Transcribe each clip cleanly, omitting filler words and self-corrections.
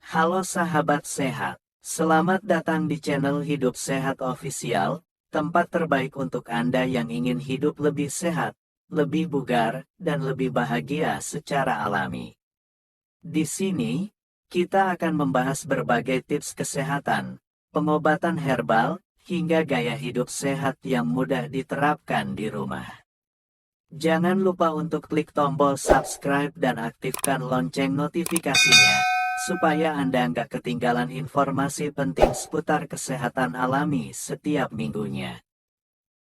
Halo sahabat sehat, selamat datang di channel Hidup Sehat Official, tempat terbaik untuk Anda yang ingin hidup lebih sehat, lebih bugar, dan lebih bahagia secara alami. Di sini, kita akan membahas berbagai tips kesehatan, pengobatan herbal, hingga gaya hidup sehat yang mudah diterapkan di rumah. Jangan lupa untuk klik tombol subscribe dan aktifkan lonceng notifikasinya, supaya Anda nggak ketinggalan informasi penting seputar kesehatan alami setiap minggunya.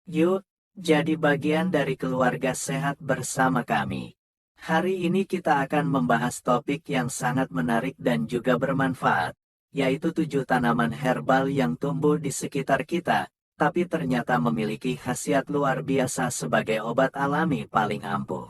Yuk, jadi bagian dari keluarga sehat bersama kami. Hari ini kita akan membahas topik yang sangat menarik dan juga bermanfaat, yaitu 7 tanaman herbal yang tumbuh di sekitar kita, tapi ternyata memiliki khasiat luar biasa sebagai obat alami paling ampuh.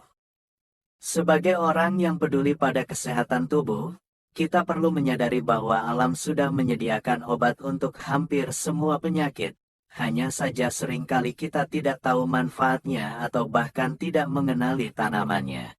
Sebagai orang yang peduli pada kesehatan tubuh, kita perlu menyadari bahwa alam sudah menyediakan obat untuk hampir semua penyakit. Hanya saja seringkali kita tidak tahu manfaatnya atau bahkan tidak mengenali tanamannya.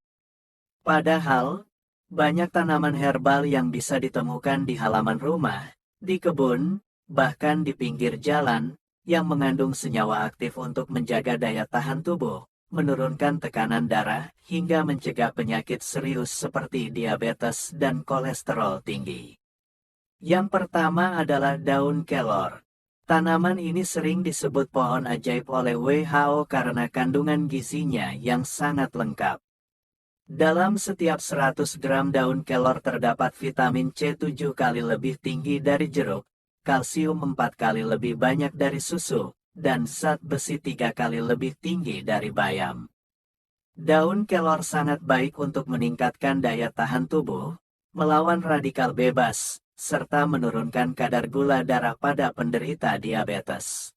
Padahal, banyak tanaman herbal yang bisa ditemukan di halaman rumah, di kebun, bahkan di pinggir jalan, yang mengandung senyawa aktif untuk menjaga daya tahan tubuh, menurunkan tekanan darah, hingga mencegah penyakit serius seperti diabetes dan kolesterol tinggi. Yang pertama adalah daun kelor. Tanaman ini sering disebut pohon ajaib oleh WHO karena kandungan gizinya yang sangat lengkap. Dalam setiap 100 gram daun kelor terdapat vitamin C 7 kali lebih tinggi dari jeruk, kalsium 4 kali lebih banyak dari susu, dan zat besi 3 kali lebih tinggi dari bayam. Daun kelor sangat baik untuk meningkatkan daya tahan tubuh, melawan radikal bebas, serta menurunkan kadar gula darah pada penderita diabetes.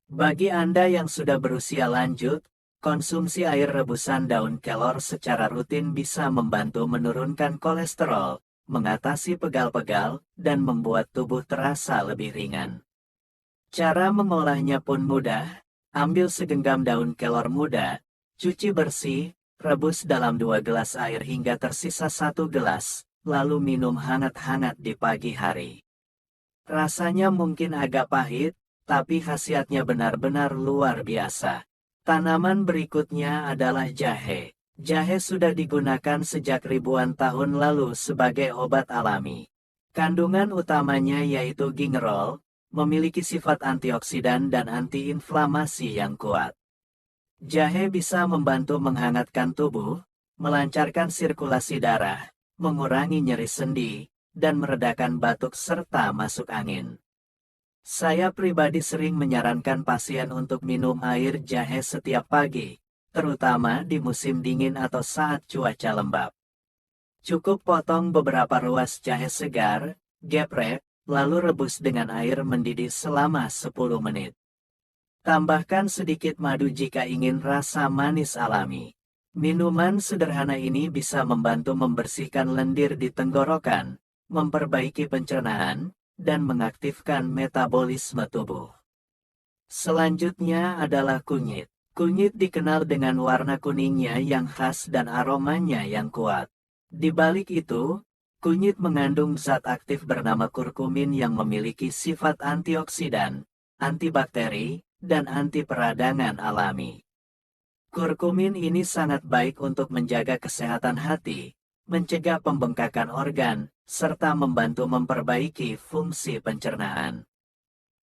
Bagi Anda yang sudah berusia lanjut, konsumsi air rebusan daun kelor secara rutin bisa membantu menurunkan kolesterol, mengatasi pegal-pegal, dan membuat tubuh terasa lebih ringan. Cara mengolahnya pun mudah. Ambil segenggam daun kelor muda, cuci bersih, rebus dalam 2 gelas air hingga tersisa 1 gelas, lalu minum hangat-hangat di pagi hari. Rasanya mungkin agak pahit, tapi khasiatnya benar-benar luar biasa. Tanaman berikutnya adalah jahe. Jahe sudah digunakan sejak ribuan tahun lalu sebagai obat alami. Kandungan utamanya yaitu gingerol, memiliki sifat antioksidan dan antiinflamasi yang kuat. Jahe bisa membantu menghangatkan tubuh, melancarkan sirkulasi darah, mengurangi nyeri sendi, dan meredakan batuk serta masuk angin. Saya pribadi sering menyarankan pasien untuk minum air jahe setiap pagi, terutama di musim dingin atau saat cuaca lembab. Cukup potong beberapa ruas jahe segar, geprek, lalu rebus dengan air mendidih selama 10 menit. Tambahkan sedikit madu jika ingin rasa manis alami. Minuman sederhana ini bisa membantu membersihkan lendir di tenggorokan, memperbaiki pencernaan, dan mengaktifkan metabolisme tubuh. Selanjutnya adalah kunyit. Kunyit dikenal dengan warna kuningnya yang khas dan aromanya yang kuat. Di balik itu, kunyit mengandung zat aktif bernama kurkumin yang memiliki sifat antioksidan, antibakteri, dan anti peradangan alami. Kurkumin ini sangat baik untuk menjaga kesehatan hati, mencegah pembengkakan organ, serta membantu memperbaiki fungsi pencernaan.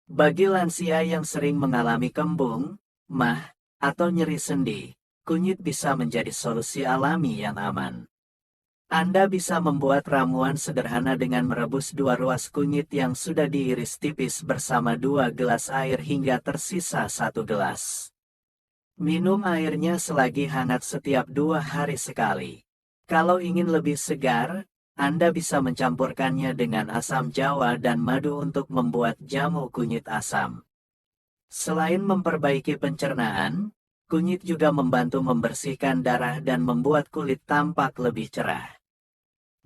Bagi lansia yang sering mengalami kembung, mah, atau nyeri sendi, kunyit bisa menjadi solusi alami yang aman. Anda bisa membuat ramuan sederhana dengan merebus 2 ruas kunyit yang sudah diiris tipis bersama 2 gelas air hingga tersisa 1 gelas. Minum airnya selagi hangat setiap 2 hari sekali. Kalau ingin lebih segar, Anda bisa mencampurkannya dengan asam jawa dan madu untuk membuat jamu kunyit asam. Selain memperbaiki pencernaan, kunyit juga membantu membersihkan darah dan membuat kulit tampak lebih cerah.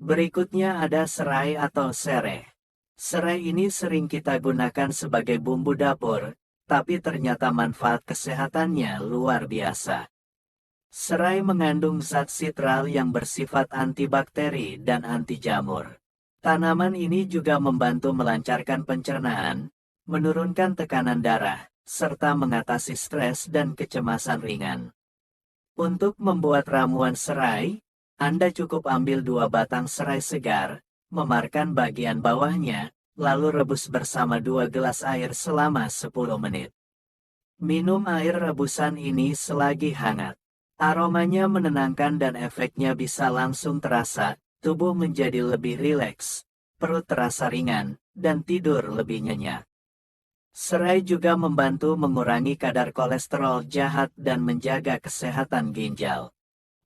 Berikutnya ada serai atau sereh. Serai ini sering kita gunakan sebagai bumbu dapur, tapi ternyata manfaat kesehatannya luar biasa. Serai mengandung zat sitral yang bersifat antibakteri dan anti jamur. Tanaman ini juga membantu melancarkan pencernaan, menurunkan tekanan darah, serta mengatasi stres dan kecemasan ringan. Untuk membuat ramuan serai, Anda cukup ambil 2 batang serai segar, memarkan bagian bawahnya, lalu rebus bersama 2 gelas air selama 10 menit. Minum air rebusan ini selagi hangat. Aromanya menenangkan dan efeknya bisa langsung terasa, tubuh menjadi lebih rileks, perut terasa ringan, dan tidur lebih nyenyak. Serai juga membantu mengurangi kadar kolesterol jahat dan menjaga kesehatan ginjal.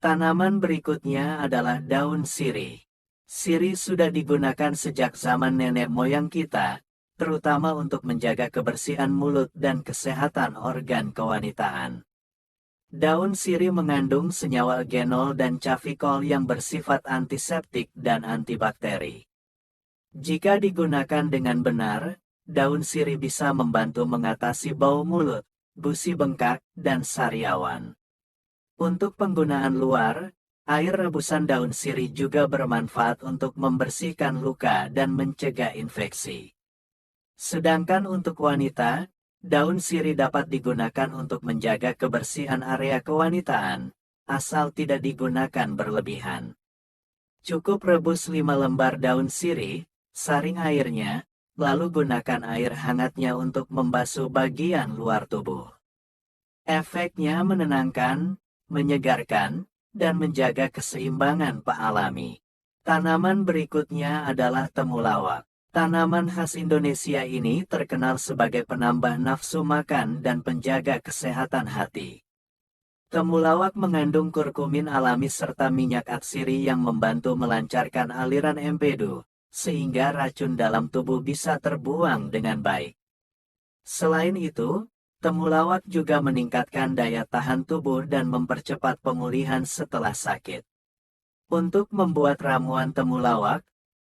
Tanaman berikutnya adalah daun sirih. Sirih sudah digunakan sejak zaman nenek moyang kita, terutama untuk menjaga kebersihan mulut dan kesehatan organ kewanitaan. Daun sirih mengandung senyawa eugenol dan cafikol yang bersifat antiseptik dan antibakteri. Jika digunakan dengan benar, daun sirih bisa membantu mengatasi bau mulut, gusi bengkak, dan sariawan. Untuk penggunaan luar, air rebusan daun sirih juga bermanfaat untuk membersihkan luka dan mencegah infeksi. Sedangkan untuk wanita, daun sirih dapat digunakan untuk menjaga kebersihan area kewanitaan, asal tidak digunakan berlebihan. Cukup rebus 5 lembar daun sirih, saring airnya, lalu gunakan air hangatnya untuk membasuh bagian luar tubuh. Efeknya menenangkan, menyegarkan, dan menjaga keseimbangan alami. Tanaman berikutnya adalah temulawak. Tanaman khas Indonesia ini terkenal sebagai penambah nafsu makan dan penjaga kesehatan hati. Temulawak mengandung kurkumin alami serta minyak atsiri yang membantu melancarkan aliran empedu, sehingga racun dalam tubuh bisa terbuang dengan baik. Selain itu, temulawak juga meningkatkan daya tahan tubuh dan mempercepat pemulihan setelah sakit. Untuk membuat ramuan temulawak,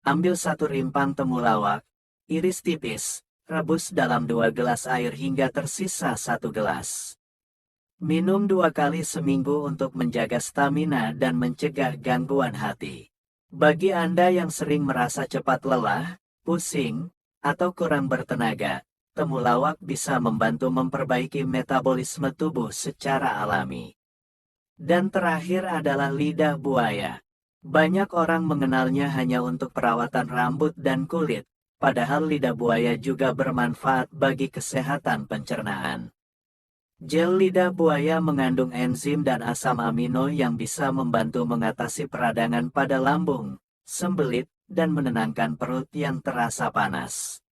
ambil 1 rimpang temulawak, iris tipis, rebus dalam 2 gelas air hingga tersisa 1 gelas. Minum 2 kali seminggu untuk menjaga stamina dan mencegah gangguan hati. Bagi Anda yang sering merasa cepat lelah, pusing, atau kurang bertenaga, temulawak bisa membantu memperbaiki metabolisme tubuh secara alami. Dan terakhir adalah lidah buaya. Banyak orang mengenalnya hanya untuk perawatan rambut dan kulit, padahal lidah buaya juga bermanfaat bagi kesehatan pencernaan. Gel lidah buaya mengandung enzim dan asam amino yang bisa membantu mengatasi peradangan pada lambung, sembelit, dan menenangkan perut yang terasa panas.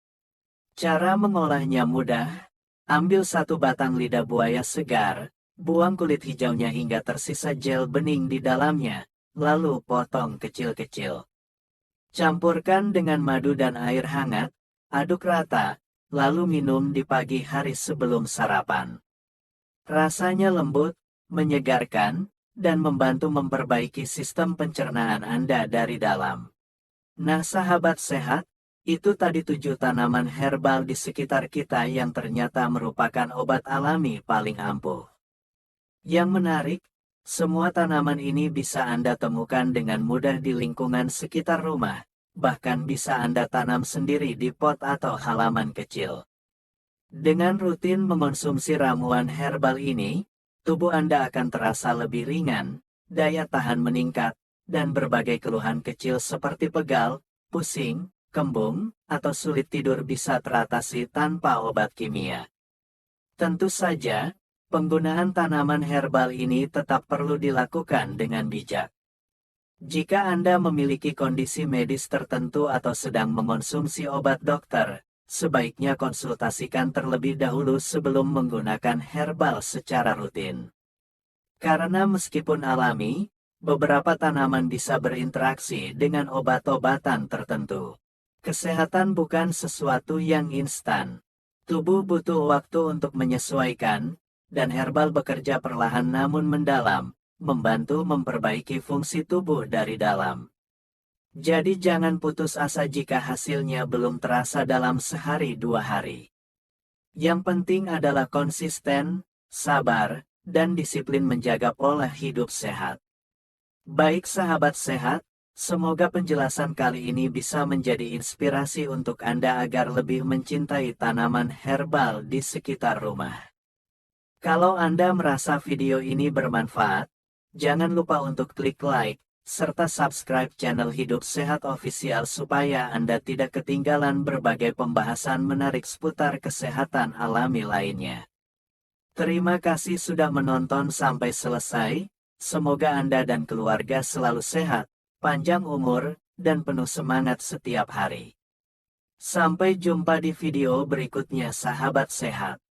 Cara mengolahnya mudah. Ambil 1 batang lidah buaya segar, buang kulit hijaunya hingga tersisa gel bening di dalamnya, lalu potong kecil-kecil. Campurkan dengan madu dan air hangat, aduk rata, lalu minum di pagi hari sebelum sarapan. Rasanya lembut, menyegarkan, dan membantu memperbaiki sistem pencernaan Anda dari dalam. Nah sahabat sehat, itu tadi 7 tanaman herbal di sekitar kita yang ternyata merupakan obat alami paling ampuh. Yang menarik, semua tanaman ini bisa Anda temukan dengan mudah di lingkungan sekitar rumah, bahkan bisa Anda tanam sendiri di pot atau halaman kecil. Dengan rutin mengonsumsi ramuan herbal ini, tubuh Anda akan terasa lebih ringan, daya tahan meningkat, dan berbagai keluhan kecil seperti pegal, pusing, kembung, atau sulit tidur bisa teratasi tanpa obat kimia. Tentu saja, penggunaan tanaman herbal ini tetap perlu dilakukan dengan bijak. Jika Anda memiliki kondisi medis tertentu atau sedang mengonsumsi obat dokter, sebaiknya konsultasikan terlebih dahulu sebelum menggunakan herbal secara rutin. Karena meskipun alami, beberapa tanaman bisa berinteraksi dengan obat-obatan tertentu. Kesehatan bukan sesuatu yang instan. Tubuh butuh waktu untuk menyesuaikan, dan herbal bekerja perlahan namun mendalam, membantu memperbaiki fungsi tubuh dari dalam. Jadi jangan putus asa jika hasilnya belum terasa dalam sehari 2 hari. Yang penting adalah konsisten, sabar, dan disiplin menjaga pola hidup sehat. Baik sahabat sehat, Semoga penjelasan kali ini bisa menjadi inspirasi untuk Anda agar lebih mencintai tanaman herbal di sekitar rumah. Kalau Anda merasa video ini bermanfaat, jangan lupa untuk klik like, serta subscribe channel Hidup Sehat Official supaya Anda tidak ketinggalan berbagai pembahasan menarik seputar kesehatan alami lainnya. Terima kasih sudah menonton sampai selesai, semoga Anda dan keluarga selalu sehat, panjang umur, dan penuh semangat setiap hari. Sampai jumpa di video berikutnya sahabat sehat.